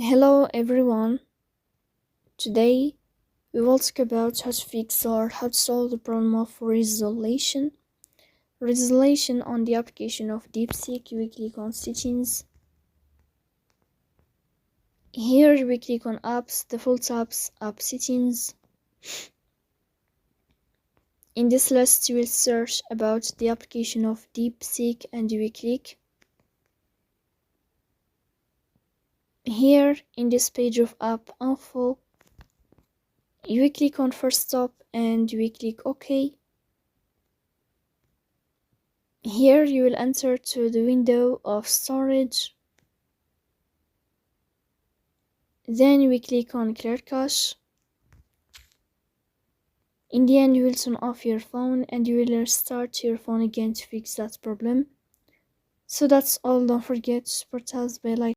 Hello everyone. Today we will talk about how to fix or how to solve the problem of resolution. Resolution on the application of DeepSeek. We click on settings. Here we click on apps, default apps, app settings. In this list you will search about the application of DeepSeek and you will click. Here in this page of app info, you will click on first stop and you will click OK. Here you will enter to the window of storage. Then you will click on clear cache. In the end you will turn off your phone and you will restart your phone again to fix that problem. So that's all. Don't forget to support us by liking